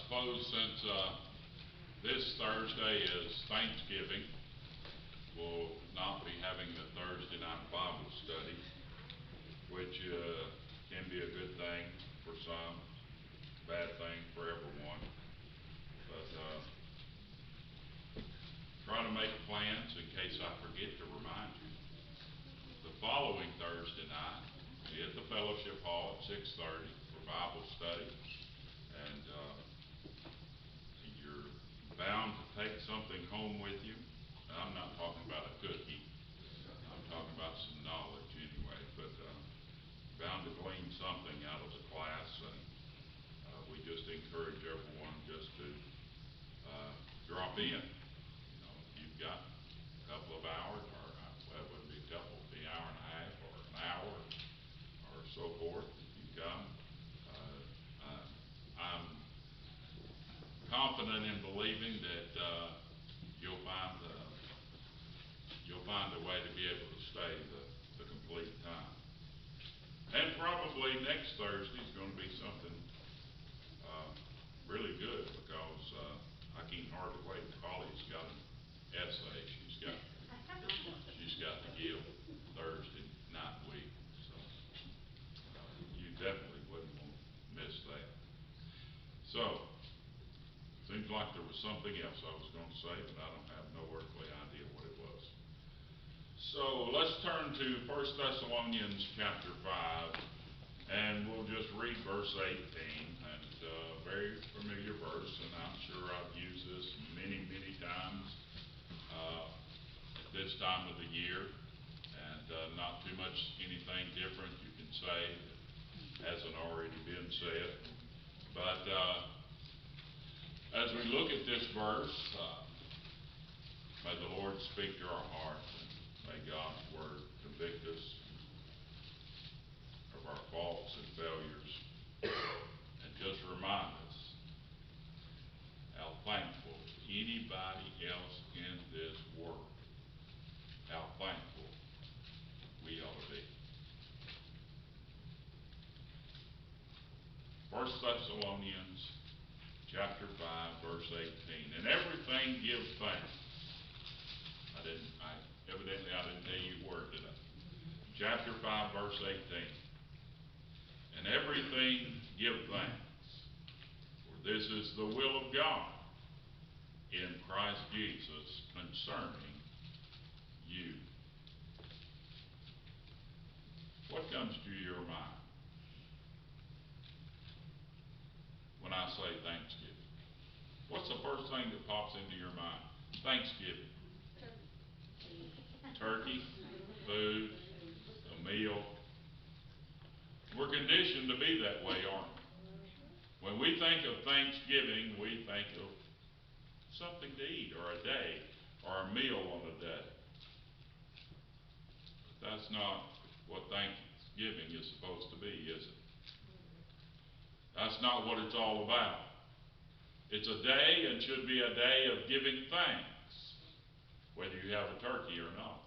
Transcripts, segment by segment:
suppose since this Thursday is Thanksgiving, we'll not be having the Thursday night Bible study, which can be a good thing for some, bad thing for everyone. But try to make plans in case I forget to remind you. The following Thursday night, be at the Fellowship Hall at 6:30 for Bible study, and you're bound to take something home with you. I'm not talking about a cookie. I'm talking about some knowledge anyway, but bound to glean something out of the class, and we just encourage everyone just to drop in. You know, if you've got a couple of hours, or well, it wouldn't be a couple, it'd be an hour and a half, or an hour, or so forth, if you come. I'm confident in believing that you'll find a way to be able to stay the complete time. And probably next Thursday is going to be something really good, because I can't hardly wait. Holly's got an essay she's got to give Thursday night week, so you definitely wouldn't want to miss that. So seems like there was something else I was going to say, but I don't have no earthly idea what it was. So let's turn to 1 Thessalonians chapter 5, and we'll just read verse 18, and very familiar verse, and I'm sure I've used this many, many times at this time of the year, and not too much anything different you can say that hasn't already been said. But as we look at this verse, may the Lord speak to our hearts, and may God's word convict us of our faults and failures, and just remind us how thankful anybody else in this world, how thankful we ought to be. 1 Thessalonians chapter 5, verse 18. And everything give thanks. Evidently I didn't tell you a word, did I? Chapter 5, verse 18. And everything give thanks, for this is the will of God in Christ Jesus concerning you. What comes to your mind when I say Thanksgiving? What's the first thing that pops into your mind? Thanksgiving. Turkey, food, a meal. We're conditioned to be that way, aren't we? When we think of Thanksgiving, we think of something to eat, or a day, or a meal on a day. But that's not what Thanksgiving is supposed to be, is it? That's not what it's all about. It's a day, and should be a day of giving thanks, whether you have a turkey or not.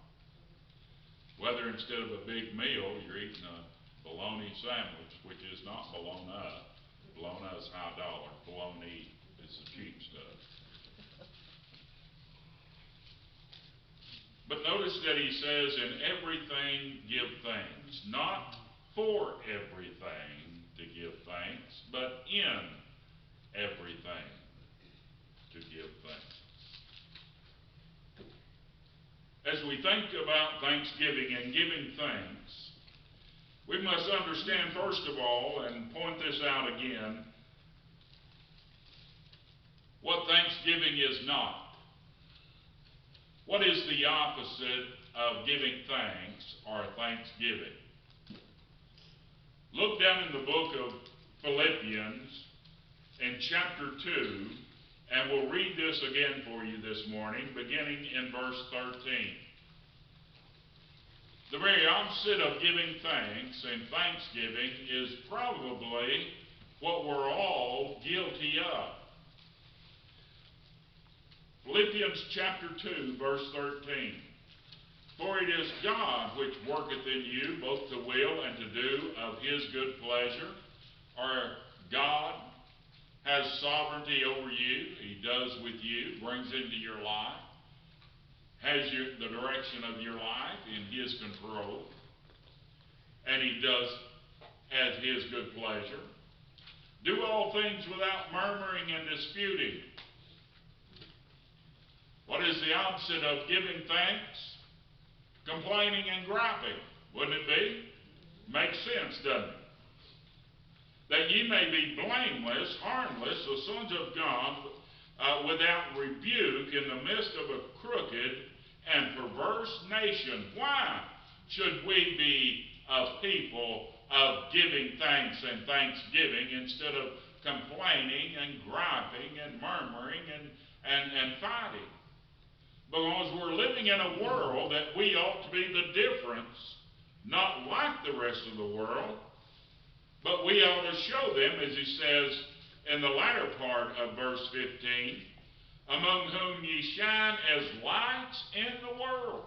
Whether instead of a big meal, you're eating a bologna sandwich, which is not bologna. Bologna is high dollar. Bologna is the cheap stuff. But notice that he says, in everything give thanks. Not for everything to give thanks, but in everything to give thanks. As we think about Thanksgiving and giving thanks, we must understand first of all, and point this out again, what Thanksgiving is not. What is the opposite of giving thanks or thanksgiving? Look down in the book of Philippians in chapter 2, and we'll read this again for you this morning, beginning in verse 13. The very opposite of giving thanks and thanksgiving is probably what we're all guilty of. Philippians chapter 2, verse 13. For it is God which worketh in you both to will and to do of his good pleasure. Or God has sovereignty over you. He does with you, brings into your life, has the direction of your life in His control, and He does as His good pleasure. Do all things without murmuring and disputing. What is the opposite of giving thanks? Complaining and griping, wouldn't it be? Makes sense, doesn't it? That ye may be blameless, harmless, the sons of God, without rebuke in the midst of a crooked and perverse nation. Why should we be a people of giving thanks and thanksgiving instead of complaining and griping and murmuring and fighting? Because we're living in a world that we ought to be the difference, not like the rest of the world, but we ought to show them, as he says in the latter part of verse 15, among whom ye shine as lights in the world.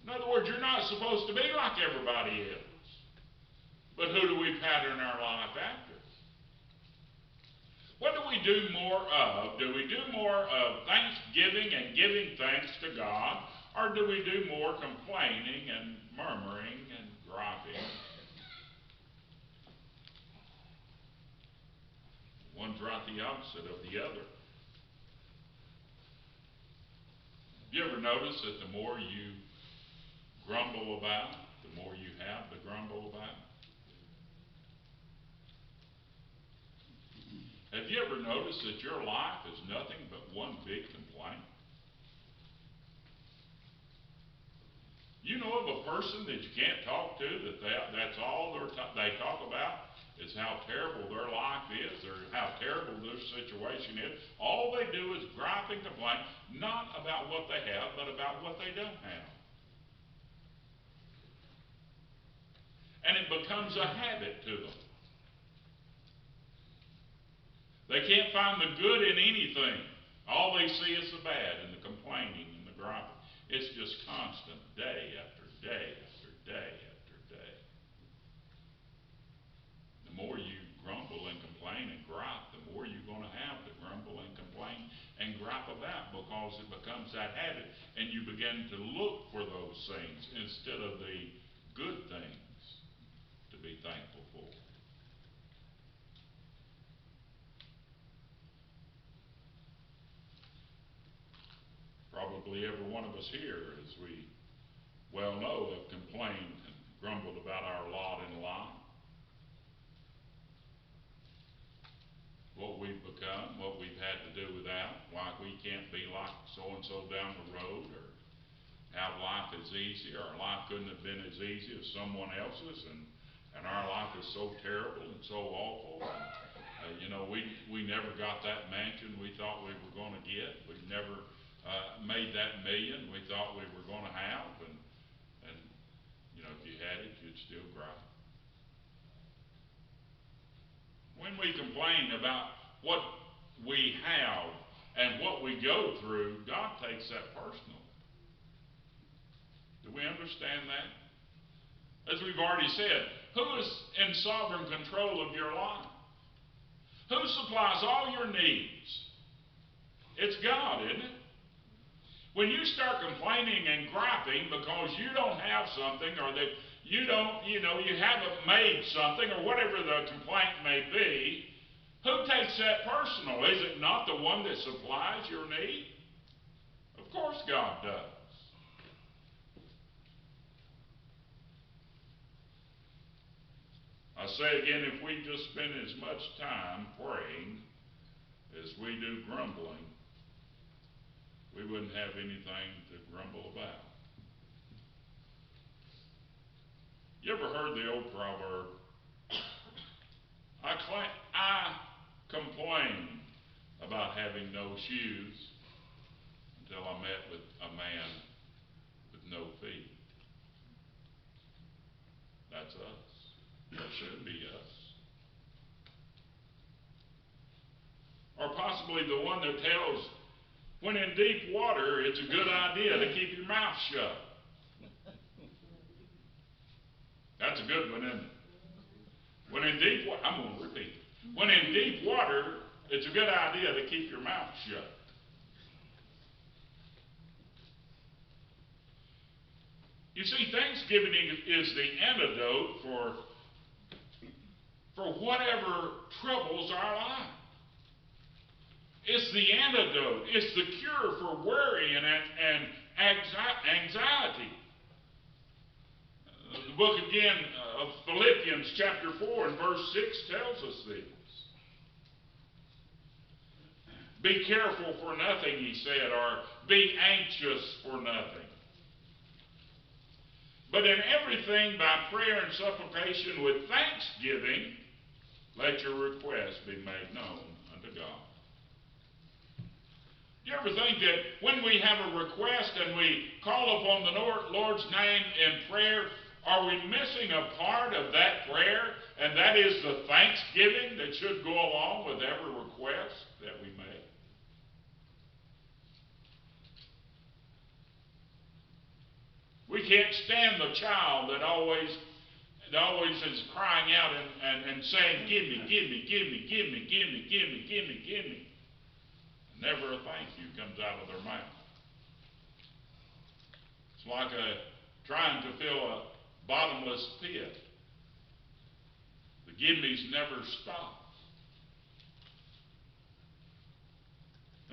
In other words, you're not supposed to be like everybody else. But who do we pattern our life after? What do we do more of? Do we do more of thanksgiving and giving thanks to God, or do we do more complaining and murmuring and griping? One's right the opposite of the other. Have you ever noticed that the more you grumble about, the more you have to grumble about? Have you ever noticed that your life is nothing but one big complaint? You know of a person that you can't talk to, that's all they talk about is how terrible their life is or how terrible their situation is. All they do is gripe and complain, not about what they have, but about what they don't have. And it becomes a habit to them. They can't find the good in anything. All they see is the bad and the complaining and the griping. It's just constant, day after day after day after day. The more you grumble and complain and gripe, the more you're going to have to grumble and complain and gripe about, because it becomes that habit, and you begin to look for those things instead of the good things to be thankful for. Probably every one of us here, as we well know, have complained and grumbled about our lot in life. What we've become, what we've had to do without, like we can't be like so-and-so down the road, or our life is easy, our life couldn't have been as easy as someone else's, and our life is so terrible and so awful. And, we never got that mansion we thought we were going to get. We never made that million we thought we were going to have, and if you had it, you'd still cry. When we complain about what we have and what we go through, God takes that personal. Do we understand that? As we've already said, who is in sovereign control of your life? Who supplies all your needs? It's God, isn't it? When you start complaining and griping because you don't have something, or that you don't, you haven't made something, or whatever the complaint may be, who takes that personal? Is it not the one that supplies your need? Of course God does. I say again, if we just spend as much time praying as we do grumbling, we wouldn't have anything to grumble about. You ever heard the old proverb, I complained about having no shoes until I met with a man with no feet? That's us. That should be us. Or possibly the one that tells, when in deep water, it's a good idea to keep your mouth shut. That's a good one, isn't it? When in deep water, I'm going to repeat it. When in deep water, it's a good idea to keep your mouth shut. You see, Thanksgiving is the antidote for whatever troubles our life. It's the antidote. It's the cure for worry and anxiety. The book again of Philippians chapter 4 and verse 6 tells us this. Be careful for nothing, he said, or be anxious for nothing. But in everything by prayer and supplication with thanksgiving, let your requests be made known unto God. Do you ever think that when we have a request and we call upon the Lord's name in prayer, are we missing a part of that prayer? And that is the thanksgiving that should go along with every request that we make. We can't stand the child that always is crying out and saying, give me, give me, give me, give me, give me, give me, give me, give me. Never a thank you comes out of their mouth. It's like trying to fill a bottomless pit. The give-me's never stop.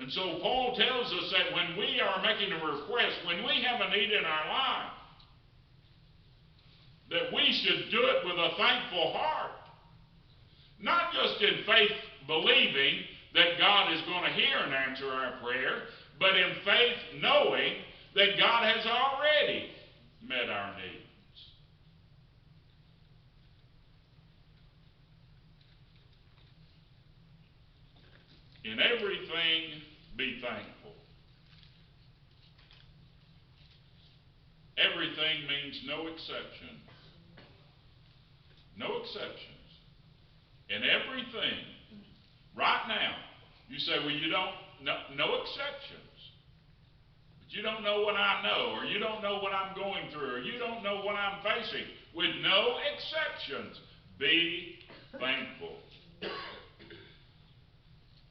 And so Paul tells us that when we are making a request, when we have a need in our life, that we should do it with a thankful heart. Not just in faith believing that God is going to hear and answer our prayer, but in faith knowing that God has already met our needs. In everything, be thankful. Everything means no exception. No exceptions. In everything. Right now, you say, well, you don't, no exceptions. But you don't know what I know, or you don't know what I'm going through, or you don't know what I'm facing. With no exceptions, be thankful.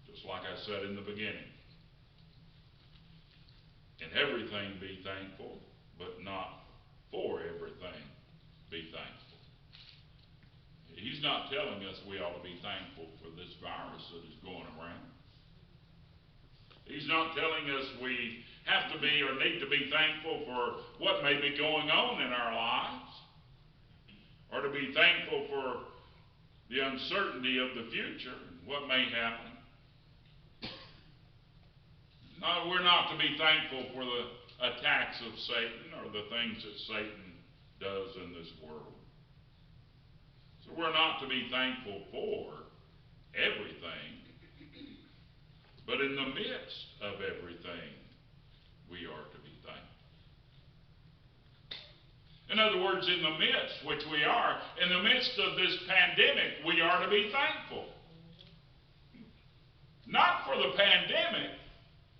Just like I said in the beginning. In everything, be thankful, but not for everything, be thankful. He's not telling us we ought to be thankful for this virus that is going around. He's not telling us we have to be or need to be thankful for what may be going on in our lives, or to be thankful for the uncertainty of the future, what may happen. No, we're not to be thankful for the attacks of Satan or the things that Satan does in this world. So we're not to be thankful for everything, but in the midst of everything, we are to be thankful. In other words, in the midst, which we are, in the midst of this pandemic, we are to be thankful. Not for the pandemic,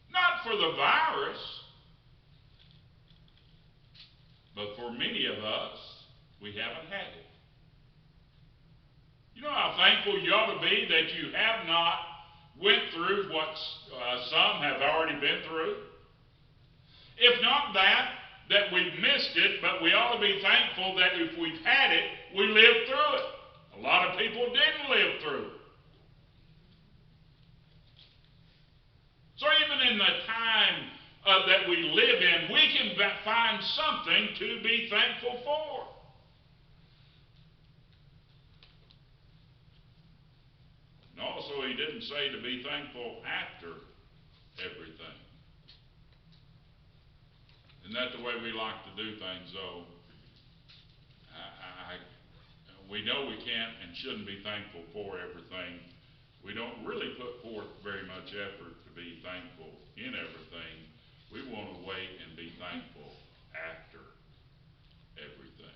not for the virus, but for many of us, we haven't had it. You know how thankful you ought to be that you have not went through what some have already been through? If not that we've missed it, but we ought to be thankful that if we've had it, we lived through it. A lot of people didn't live through it. So even in the time that we live in, we can find something to be thankful for. And also, he didn't say to be thankful after everything. Isn't that the way we like to do things, though? We know we can't and shouldn't be thankful for everything. We don't really put forth very much effort to be thankful in everything. We want to wait and be thankful after everything.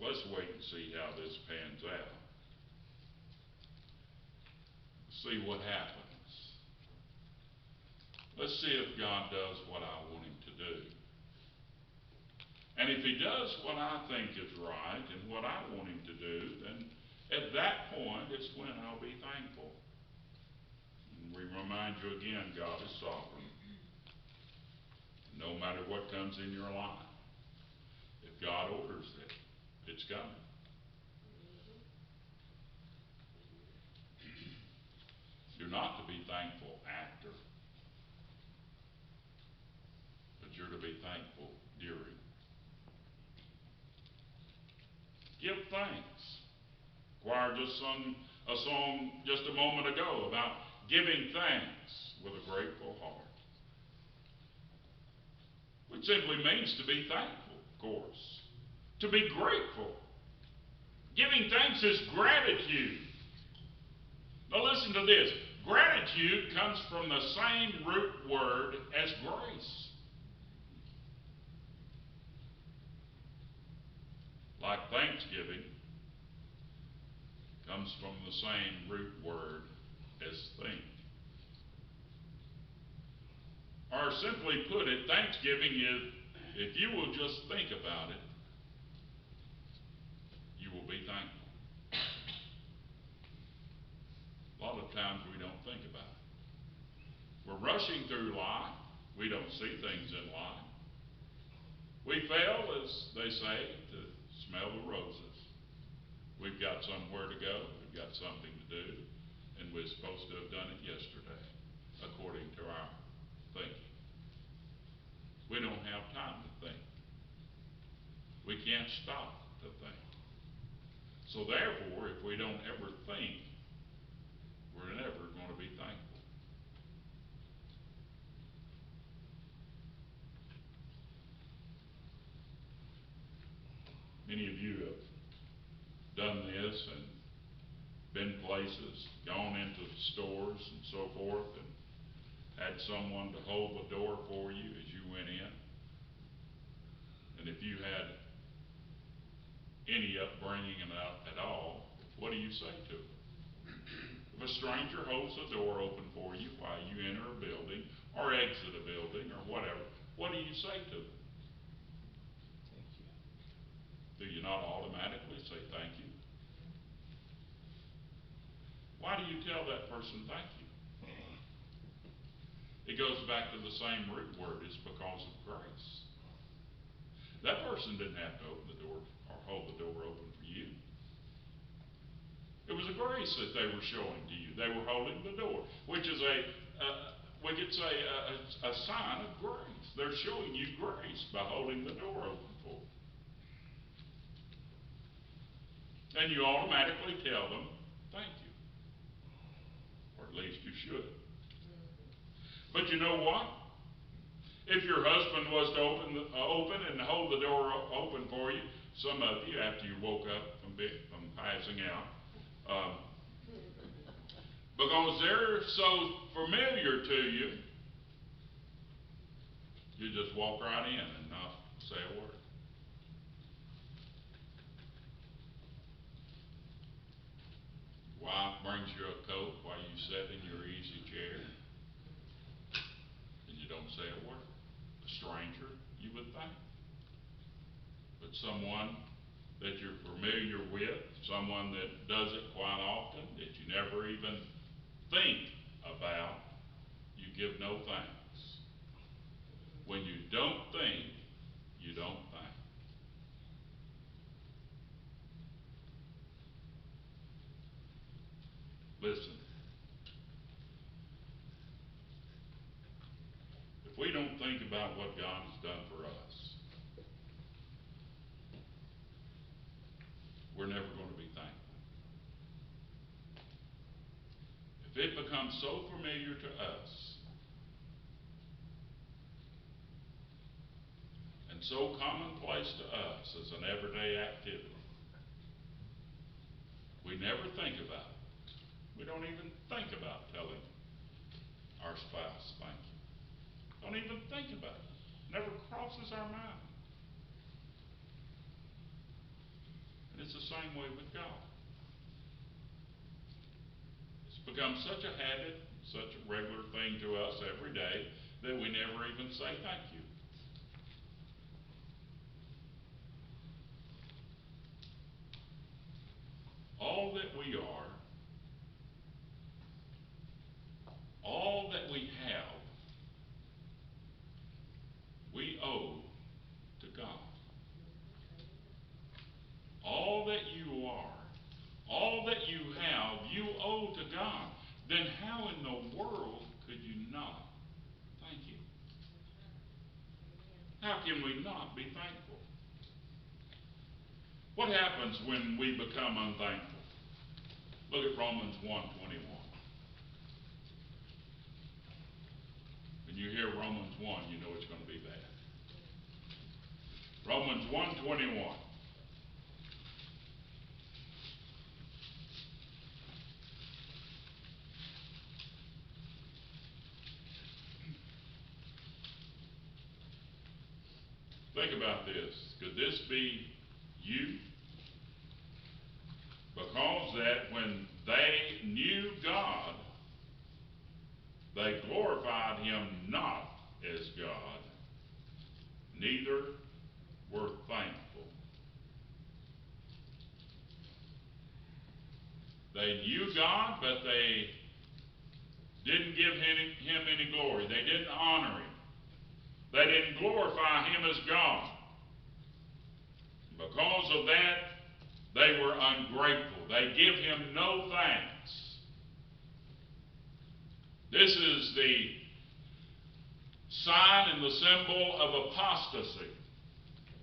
Let's wait and see how this pans out. See what happens. Let's see if God does what I want him to do. And if he does what I think is right and what I want him to do, then at that point it's when I'll be thankful. And we remind you again, God is sovereign. No matter what comes in your life, if God orders it, it's coming. You're not to be thankful after, but you're to be thankful during. Give thanks. Choir just sung a song just a moment ago about giving thanks with a grateful heart. Which simply means to be thankful, of course. To be grateful. Giving thanks is gratitude. Now listen to this. Gratitude comes from the same root word as grace. Like thanksgiving comes from the same root word as think. Or simply put it, thanksgiving is, if you will just think about it, you will be thankful. A lot of times we don't think about it. We're rushing through life. We don't see things in life. We fail, as they say, to smell the roses. We've got somewhere to go. We've got something to do. And we're supposed to have done it yesterday, according to our thinking. We don't have time to think. We can't stop to think. So therefore, if we don't ever think, we're never going to be thankful. Many of you have done this and been places, gone into stores and so forth, and had someone to hold the door for you as you went in. And if you had any upbringing at all, what do you say to them? If a stranger holds the door open for you while you enter a building or exit a building or whatever, what do you say to them? Thank you. Do you not automatically say thank you? Why do you tell that person thank you? It goes back to the same root word. It's because of grace. That person didn't have to open the door or hold the door open for you. It was a grace that they were showing to you. They were holding the door, which is we could say a sign of grace. They're showing you grace by holding the door open for them. And you automatically tell them, thank you. Or at least you should. But you know what? If your husband was to open and hold the door open for you, some of you, after you woke up from passing out, because they're so familiar to you, you just walk right in and not say a word. Wife brings you a coat while you sit in your easy chair, and you don't say a word. A stranger, you would think. But someone that you're familiar with, someone that does it quite often, that you never even think about, you give no thanks. When you don't think, you don't thank. Listen, if we don't think about what God has done for us, we're never going to be thankful. If it becomes so familiar to us and so commonplace to us as an everyday activity, we never think about it. We don't even think about telling our spouse thank you. Don't even think about it. Never crosses our mind. And it's the same way with God. It's become such a habit, such a regular thing to us every day that we never even say thank you. all that we are, all that we have, we owe to God. All that you are, all that you have, you owe to God. Then how in the world could you not thank Him? How can we not be thankful? What happens when we become unthankful? Look at Romans 1:21. When you hear Romans 1, you know it's going to be bad. Romans 1:21. Think about this. Could this be you? Because that when they knew God, they glorified Him not as God, neither were thankful. They knew God, but they didn't give Him any glory. They didn't honor Him. They didn't glorify Him as God. Because of that, they were ungrateful. They give Him no thanks. This is the sign and the symbol of apostasy,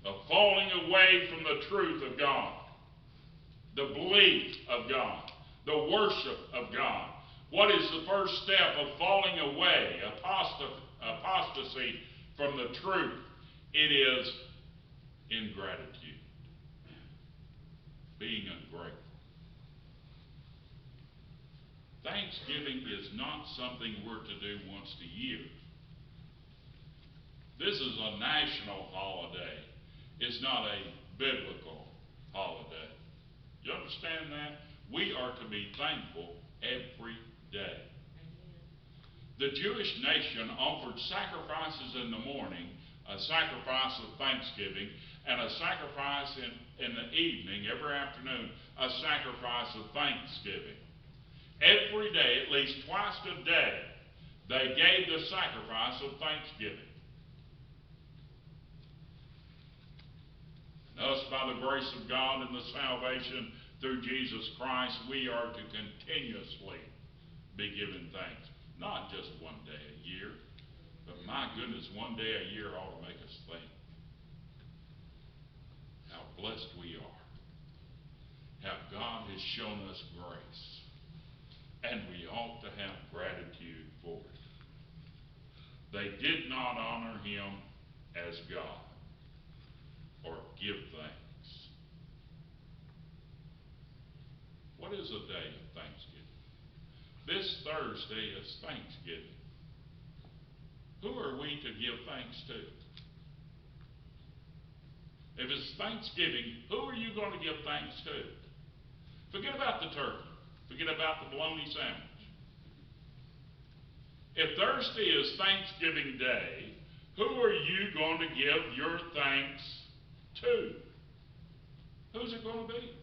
of falling away from the truth of God, the belief of God, the worship of God. What is the first step of falling away, apostasy from the truth? It is ingratitude, being ungrateful. Thanksgiving is not something we're to do once a year. This is a national holiday. It's not a biblical holiday. You understand that? We are to be thankful every day. The Jewish nation offered sacrifices in the morning, a sacrifice of thanksgiving, and a sacrifice in the evening, every afternoon, a sacrifice of thanksgiving. Every day, at least twice a day, they gave the sacrifice of thanksgiving. And us, by the grace of God and the salvation through Jesus Christ, we are to continuously be given thanks. Not just one day a year, but my goodness, one day a year ought to make us think how blessed we are, how God has shown us grace, and we ought to have gratitude for it. They did not honor Him as God or give thanks. What is a day of thanksgiving? This Thursday is Thanksgiving. Who are we to give thanks to? If it's Thanksgiving, who are you going to give thanks to? Forget about the turkey. Forget about the bologna sandwich. If Thursday is Thanksgiving Day, who are you going to give your thanks to? Who's it going to be?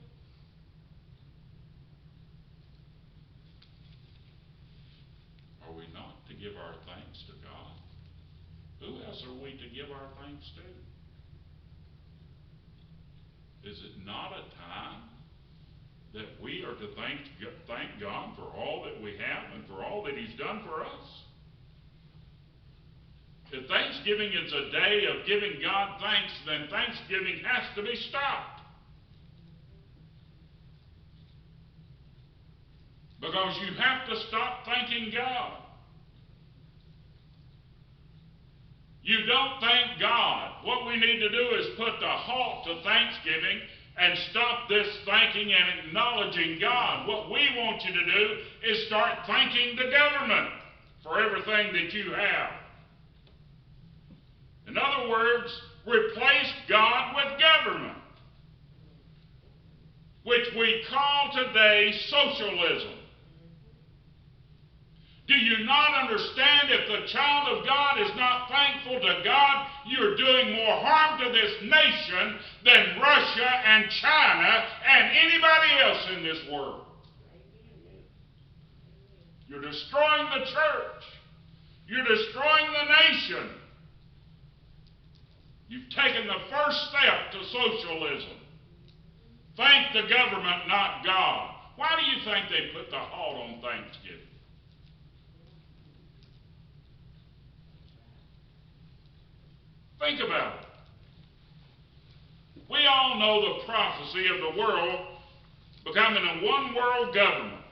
Are we not to give our thanks to God? Who else are we to give our thanks to? Is it not a time that we are to thank God for all that we have and for all that He's done for us? If Thanksgiving is a day of giving God thanks, then Thanksgiving has to be stopped. Because you have to stop thanking God. You don't thank God. What we need to do is put a halt to Thanksgiving and stop this thanking and acknowledging God. What we want you to do is start thanking the government for everything that you have. In other words, replace God with government, which we call today socialism. Do you not understand if the child of God is not thankful to God, you're doing more harm to this nation than Russia and China and anybody else in this world. You're destroying the church. You're destroying the nation. You've taken the first step to socialism. Thank the government, not God. Why do you think they put the halt on Thanksgiving? Think about it. We all know the prophecy of the world becoming a one-world government.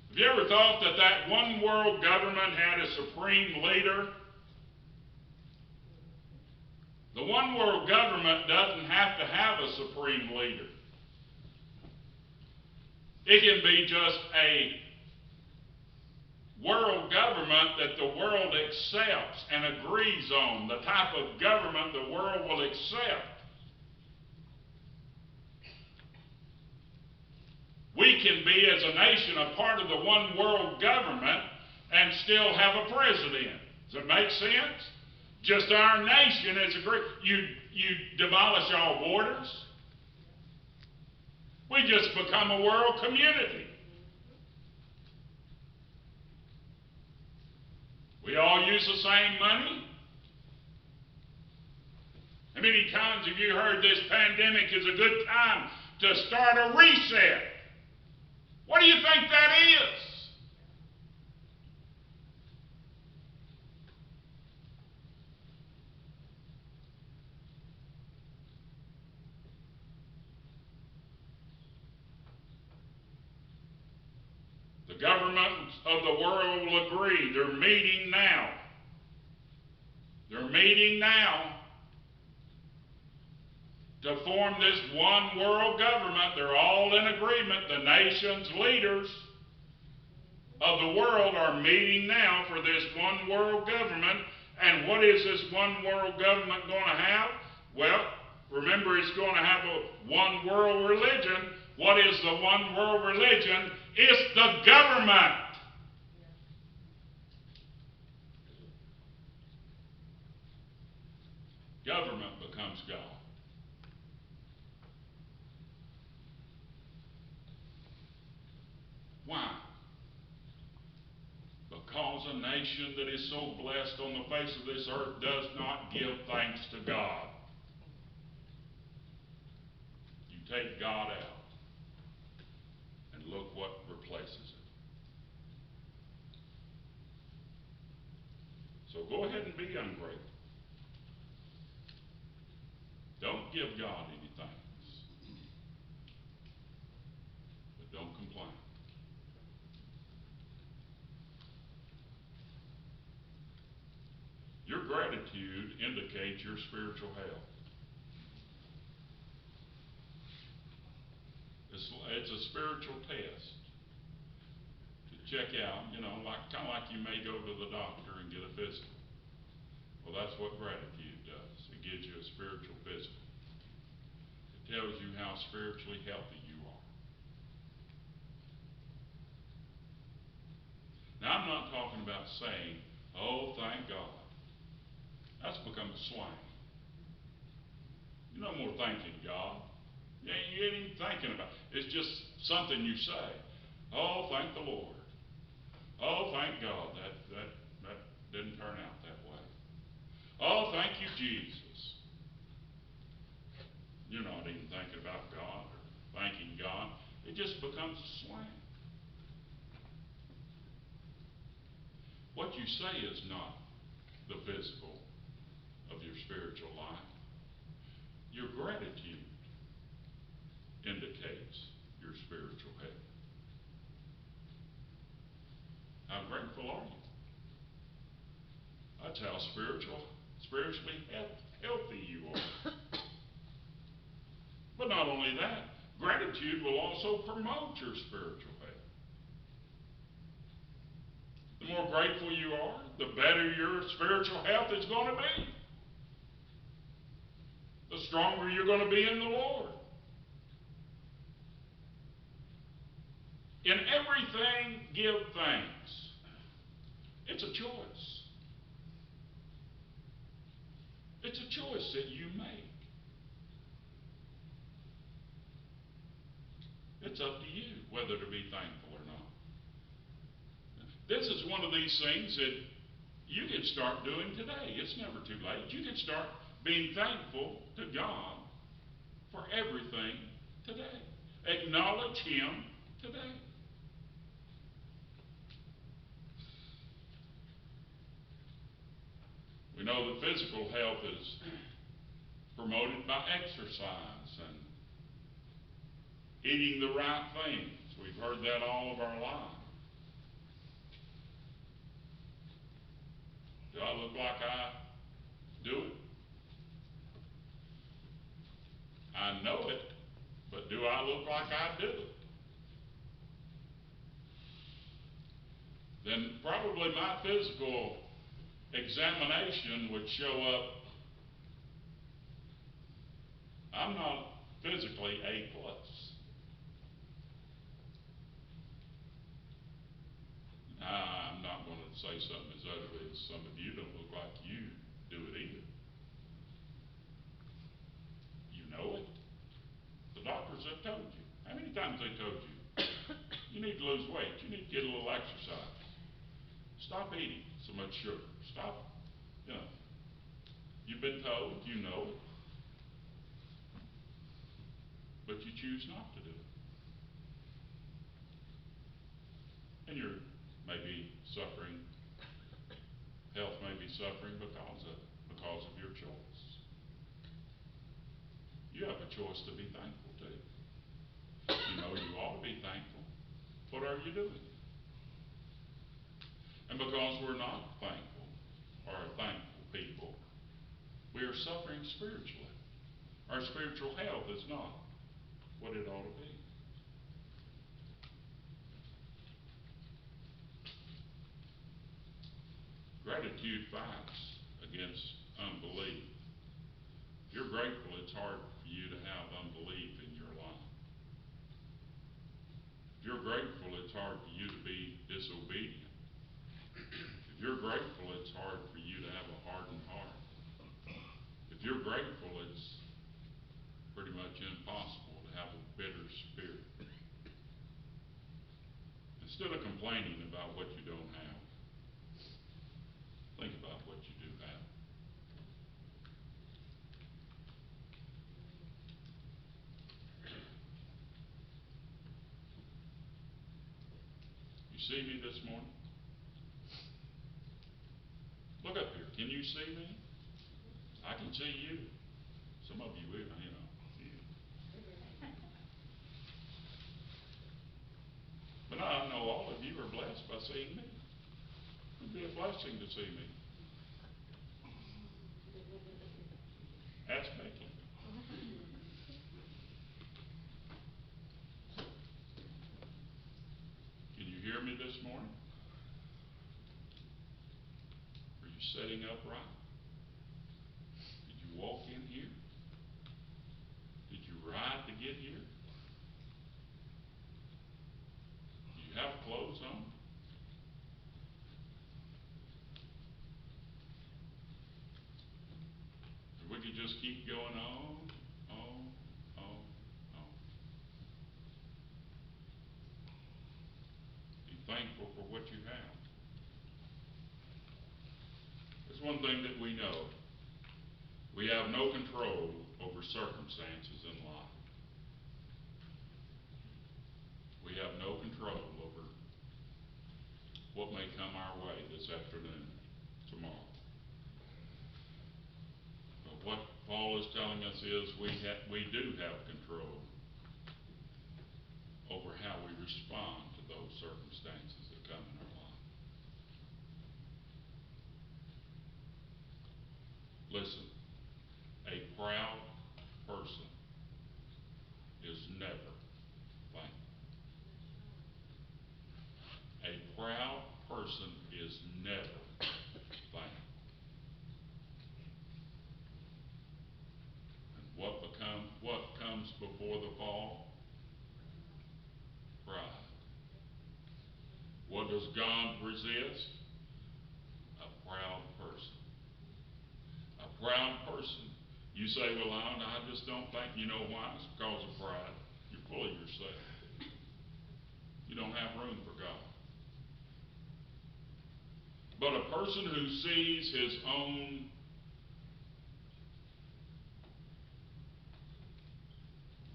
Have you ever thought that that one-world government had a supreme leader? The one-world government doesn't have to have a supreme leader. It can be just a world government that the world accepts and agrees on, the type of government the world will accept. We can be, as a nation, a part of the one world government and still have a president. Does that make sense? Just our nation is agreed. You demolish all borders. We just become a world community. We all use the same money. How many times have you heard this pandemic is a good time to start a reset? What do you think that is? The governments of the world will agree. They're meeting now. They're meeting now to form this one world government. They're all in agreement. The nation's leaders of the world are meeting now for this one world government. And what is this one world government going to have? Well, remember, it's going to have a one world religion. What is the one world religion? It's the government. Government becomes God. Why? Because a nation that is so blessed on the face of this earth does not give thanks to God. You take God out, and look what replaces it. So go ahead and be ungrateful. Don't give God any thanks. But don't complain. Your gratitude indicates your spiritual health. It's a spiritual test to check out, kind of like you may go to the doctor and get a physical. Well, that's what gratitude does. It gives you a spiritual physical. It tells you how spiritually healthy you are. Now, I'm not talking about saying, "Oh, thank God." That's become a slang. You're no more thanking God. You ain't even thinking about it. It's just something you say. "Oh, thank the Lord. Oh, thank God. That didn't turn out that way. Oh, thank you, Jesus." You're not even thinking about God or thanking God. It just becomes a slang. What you say is not the physical of your spiritual life. Your gratitude indicates your spiritual health. How grateful are you? That's how spiritually healthy you are. But not only that, gratitude will also promote your spiritual health. The more grateful you are, the better your spiritual health is going to be. The stronger you're going to be in the Lord. In everything, give thanks. It's a choice. It's up to you whether to be thankful or not. This is one of these things that you can start doing today. It's never too late. You can start being thankful to God for everything today. Acknowledge Him today. We know that physical health is promoted by exercise and eating the right things. We've heard that all of our lives. Do I look like I do it? I know it, but do I look like I do it? Then probably my physical examination would show up, I'm not physically A+. I'm not going to say something as ugly as some of you don't look like you do it either. You know it. The doctors have told you. How many times they told you? You need to lose weight. You need to get a little exercise. Stop eating so much sugar. Stop, You've been told, you know it. But you choose not to do it. And you're maybe suffering, health may be suffering because of your choice. You have a choice to be thankful too. You know you ought to be thankful. What are you doing? And because we're not thankful, or thankful people, we are suffering spiritually. Our spiritual health is not what it ought to be. Gratitude fights against unbelief. If you're grateful, it's hard for you to have unbelief in your life. If you're grateful, it's hard for you to be disobedient. If you're grateful, it's hard for you to have a hardened heart. If you're grateful, it's pretty much impossible to have a bitter spirit. Instead of complaining about what you don't have, think about what you do have. You see me this morning? Look up here. Can you see me? I can see you. Some of you will, you know. But I know all of you are blessed by seeing me. It would be a blessing to see me. Ask Becky. Can you hear me this morning? Are you sitting upright? Did you walk in here? Did you ride to get here? Do you have clothes on? Or we could just keep going on. Be thankful for what you have. There's one thing that we know. We have no control over circumstances in life. We have no control over what may come our way this afternoon, tomorrow. But what Paul is telling us is we do have control over how we respond to those circumstances that come in our life. Listen, a proud person is never thankful. A proud person is never thankful. And what comes before the fall? Pride. What does God resist? A proud person. A proud person. You say, well, I just don't think. You know why? It's because of pride. You're full of yourself. you don't have room for God. But a person who sees his own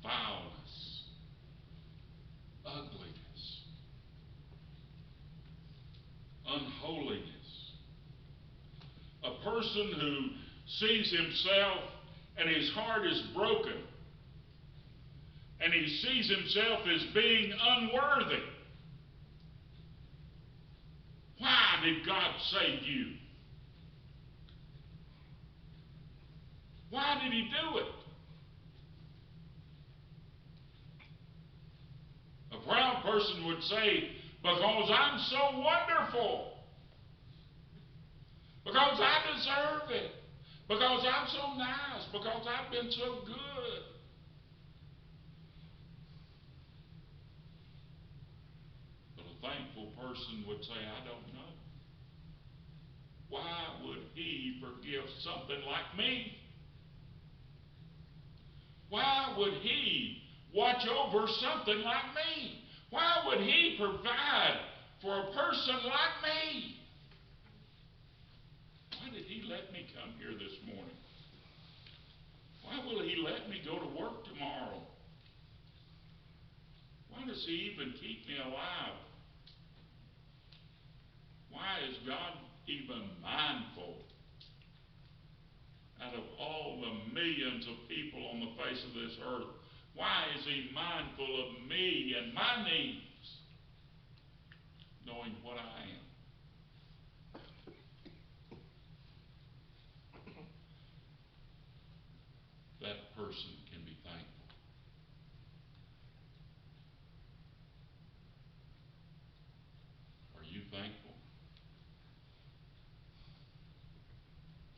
vileness, ugliness, unholiness, a person who sees himself and his heart is broken, and he sees himself as being unworthy. Why did God save you? Why did he do it? A proud person would say, because I'm so wonderful. Because I deserve it. Because I'm so nice. Because I've been so good. But a thankful person would say, I don't know. Why would he forgive something like me? Why would he watch over something like me? Why would he provide for a person like me? Why did he let me come here this morning? Why will he let me go to work tomorrow? Why does he even keep me alive? Why is God even mindful out of all the millions of people on the face of this earth? Why is he mindful of me and my needs, knowing what I am? That person can be thankful. Are you thankful?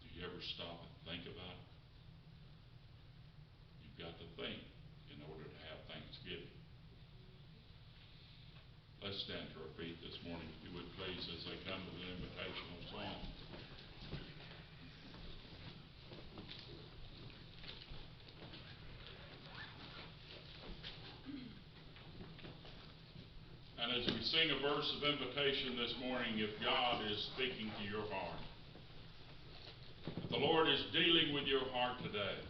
Do you ever stop and think about it? You've got to think in order to have Thanksgiving. Let's stand to our feet this morning, if you would please, as they come with an invitational song. And as we sing a verse of invitation this morning, if God is speaking to your heart, if the Lord is dealing with your heart today,